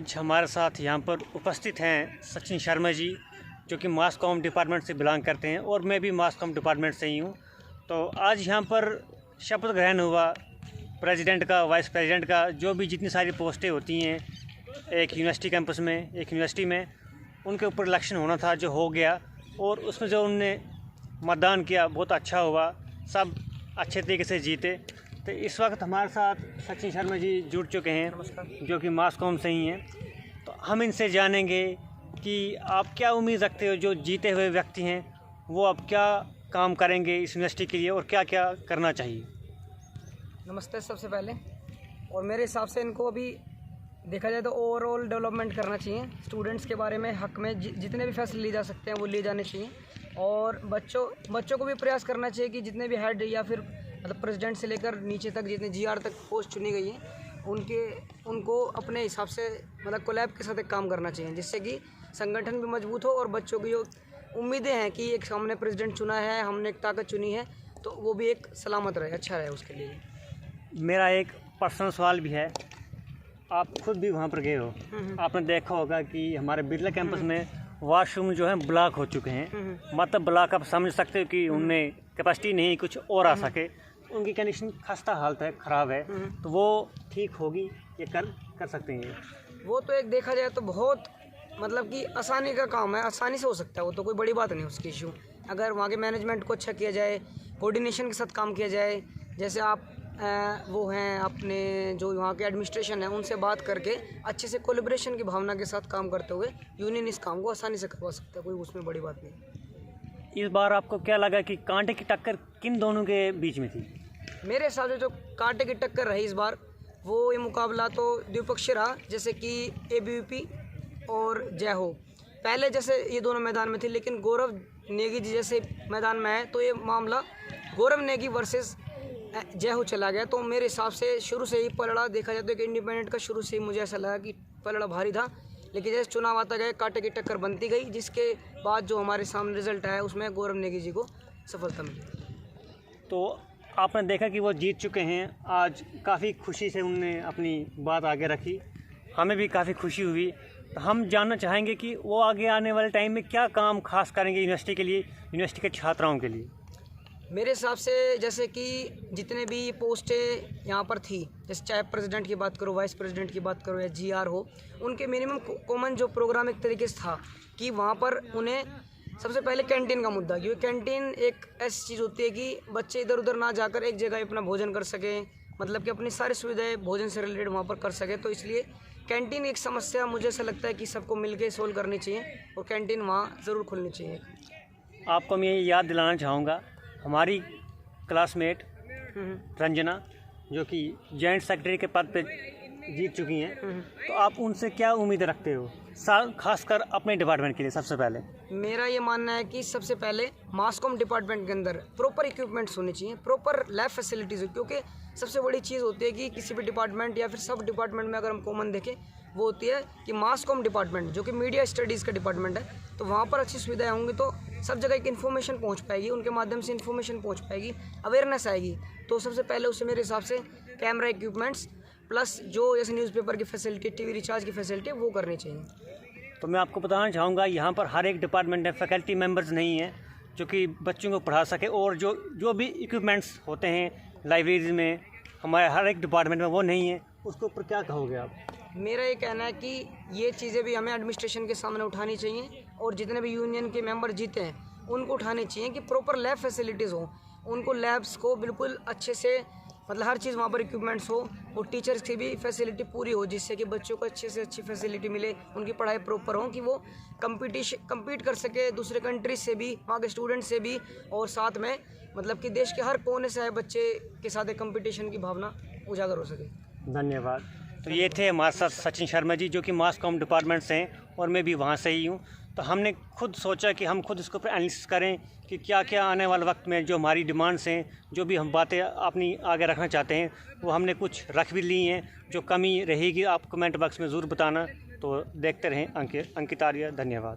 आज हमारे साथ यहाँ पर उपस्थित हैं सचिन शर्मा जी, जो कि मास कॉम डिपार्टमेंट से बिलोंग करते हैं और मैं भी मास कॉम डिपार्टमेंट से ही हूँ। तो आज यहाँ पर शपथ ग्रहण हुआ प्रेसिडेंट का, वाइस प्रेसिडेंट का, जो भी जितनी सारी पोस्टें होती हैं एक यूनिवर्सिटी कैंपस में, एक यूनिवर्सिटी में, उनके ऊपर इलेक्शन होना था, जो हो गया। और उसमें जो उनने मतदान किया बहुत अच्छा हुआ, सब अच्छे तरीके से जीते। तो इस वक्त हमारे साथ सचिन शर्मा जी जुड़ चुके हैं, जो कि मास कॉम से ही हैं। तो हम इनसे जानेंगे कि आप क्या उम्मीद रखते हो, जो जीते हुए व्यक्ति हैं वो अब क्या काम करेंगे इस यूनिवर्सिटी के लिए और क्या क्या करना चाहिए। नमस्ते सबसे पहले। और मेरे हिसाब से इनको अभी देखा जाए तो ओवरऑल डेवलपमेंट करना चाहिए। स्टूडेंट्स के बारे में हक में जितने भी फैसले लिए जा सकते हैं वो लिए जाने चाहिए। और बच्चों को भी प्रयास करना चाहिए कि जितने भी हेड या फिर मतलब प्रेसिडेंट से लेकर नीचे तक जितने जीआर तक पोस्ट चुनी गई है उनको अपने हिसाब से मतलब कोलैब के साथ एक काम करना चाहिए, जिससे कि संगठन भी मजबूत हो और बच्चों की जो उम्मीदें हैं कि एक हमने प्रेसिडेंट चुना है, हमने एक ताकत चुनी है, तो वो भी एक सलामत रहे, अच्छा रहे उसके लिए। मेरा एक पर्सनल सवाल भी है। आप खुद भी वहाँ पर गए हो, आपने देखा होगा कि हमारे बिरला कैंपस में वॉशरूम जो है ब्लॉक हो चुके हैं। मतलब ब्लॉक आप समझ सकते हो कि उनमें कैपेसिटी नहीं कुछ और आ सके, उनकी कंडीशन खस्ता हालत है, ख़राब है। तो वो ठीक होगी, ये कर सकते हैं। वो तो एक देखा जाए तो बहुत मतलब कि आसानी का काम है, आसानी से हो सकता है, वो तो कोई बड़ी बात नहीं उसकी इशू। अगर वहाँ के मैनेजमेंट को अच्छा किया जाए, कोऑर्डिनेशन के साथ काम किया जाए, जैसे आप वो हैं अपने जो वहाँ के एडमिनिस्ट्रेशन है उनसे बात करके अच्छे से कोलैबोरेशन की भावना के साथ काम करते हुए यूनियन इस काम को आसानी से करवा सकता है, कोई उसमें बड़ी बात नहीं। इस बार आपको क्या लगा कि कांटे की टक्कर किन दोनों के बीच में थी? मेरे हिसाब से जो कांटे की टक्कर रही इस बार, वो ये मुकाबला तो द्विपक्षीय रहा, जैसे कि एबीवीपी और जय हो। पहले जैसे ये दोनों मैदान में थे, लेकिन गौरव नेगी जी जैसे मैदान में है तो ये मामला गौरव नेगी वर्सेस जय हो चला गया। तो मेरे हिसाब से शुरू से ही पलड़ा देखा जाए तो एक इंडिपेंडेंट का शुरू से ही मुझे ऐसा लगा कि पलड़ा भारी था, लेकिन जैसे चुनाव आता गया कांटे की टक्कर बनती गई, जिसके बाद जो हमारे सामने रिजल्ट आया उसमें गौरव नेगी जी को सफलता मिली। तो आपने देखा कि वो जीत चुके हैं। आज काफ़ी खुशी से उनने अपनी बात आगे रखी, हमें भी काफ़ी खुशी हुई। तो हम जानना चाहेंगे कि वो आगे आने वाले टाइम में क्या काम खास करेंगे यूनिवर्सिटी के लिए, यूनिवर्सिटी के छात्राओं के लिए। मेरे हिसाब से जैसे कि जितने भी पोस्टें यहाँ पर थी, जैसे चाहे प्रेसिडेंट की बात करो, वाइस प्रेसिडेंट की बात करो या जीआर हो, उनके मिनिमम कॉमन जो प्रोग्राम एक तरीके से था कि वहाँ पर उन्हें सबसे पहले कैंटीन का मुद्दा, क्योंकि कैंटीन एक ऐसी चीज़ होती है कि बच्चे इधर उधर ना जाकर एक जगह अपना भोजन कर सकें, मतलब कि अपनी सारी सुविधाएं भोजन से रिलेटेड वहाँ पर कर सकें। तो इसलिए कैंटीन एक समस्या मुझे ऐसा लगता है कि सबको मिलकर सोल्व करनी चाहिए और कैंटीन वहाँ ज़रूर खुलनी चाहिए। आपको मैं ये याद दिलाना चाहूँगा, हमारी क्लासमेट रंजना, जो कि जॉइंट सेक्रेटरी के पद पे जीत चुकी हैं, तो आप उनसे क्या उम्मीद रखते हो, खासकर अपने डिपार्टमेंट के लिए? सबसे पहले मेरा ये मानना है कि सबसे पहले मास कॉम डिपार्टमेंट के अंदर प्रॉपर इक्विपमेंट्स होने चाहिए, प्रॉपर लैब फैसिलिटीज़ हो, क्योंकि सबसे बड़ी चीज़ होती है कि किसी भी डिपार्टमेंट या फिर सब डिपार्टमेंट में अगर हम कॉमन देखें, वो होती है कि मास कॉम डिपार्टमेंट जो कि मीडिया स्टडीज़ का डिपार्टमेंट है, तो वहाँ पर अच्छी सुविधाएं होंगी तो सब जगह एक इन्फॉर्मेशन पहुँच पाएगी, उनके माध्यम से इन्फॉर्मेशन पहुँच पाएगी, अवेयरनेस आएगी। तो सबसे पहले उससे मेरे हिसाब से कैमरा इक्विपमेंट्स प्लस जो जैसे न्यूज़पेपर की फैसिलिटी, टीवी रिचार्ज की फैसिलिटी वो करनी चाहिए। तो मैं आपको बताना चाहूँगा, यहाँ पर हर एक डिपार्टमेंट में फैकल्टी मेंबर्स नहीं हैं जो कि बच्चों को पढ़ा सके, और जो भी इक्विपमेंट्स होते हैं लाइब्रेरीज में हमारे हर एक डिपार्टमेंट में वो नहीं है। उसके ऊपर क्या कहोगे आप? मेरा ये कहना है कि ये चीज़ें भी हमें एडमिनिस्ट्रेशन के सामने उठानी चाहिए और जितने भी यूनियन के मेंबर जीते हैं उनको उठानी चाहिए कि प्रॉपर लैब फैसिलिटीज़ हो, उनको लैब्स को बिल्कुल अच्छे से मतलब हर चीज़ वहाँ पर इक्विपमेंट्स हो और टीचर्स की भी फैसिलिटी पूरी हो, जिससे कि बच्चों को अच्छे से अच्छी फैसिलिटी मिले, उनकी पढ़ाई प्रॉपर हो कि वो कम्पीट कर सके दूसरे कंट्रीज से भी, वहाँ के स्टूडेंट से भी, और साथ में मतलब कि देश के हर कोने से आए बच्चे के साथ एक कंपटीशन की भावना उजागर हो सके। धन्यवाद। तो ये थे हमारे साथ सचिन शर्मा जी, जो कि मास कॉम डिपार्टमेंट से हैं और मैं भी वहाँ से ही हूँ। तो हमने खुद सोचा कि हम खुद इसको एनालिसिस करें कि क्या क्या आने वाले वक्त में जो हमारी डिमांड्स हैं, जो भी हम बातें अपनी आगे रखना चाहते हैं, वो हमने कुछ रख भी ली हैं। जो कमी रहेगी आप कमेंट बॉक्स में ज़रूर बताना। तो देखते रहें अंकित आर्य। धन्यवाद।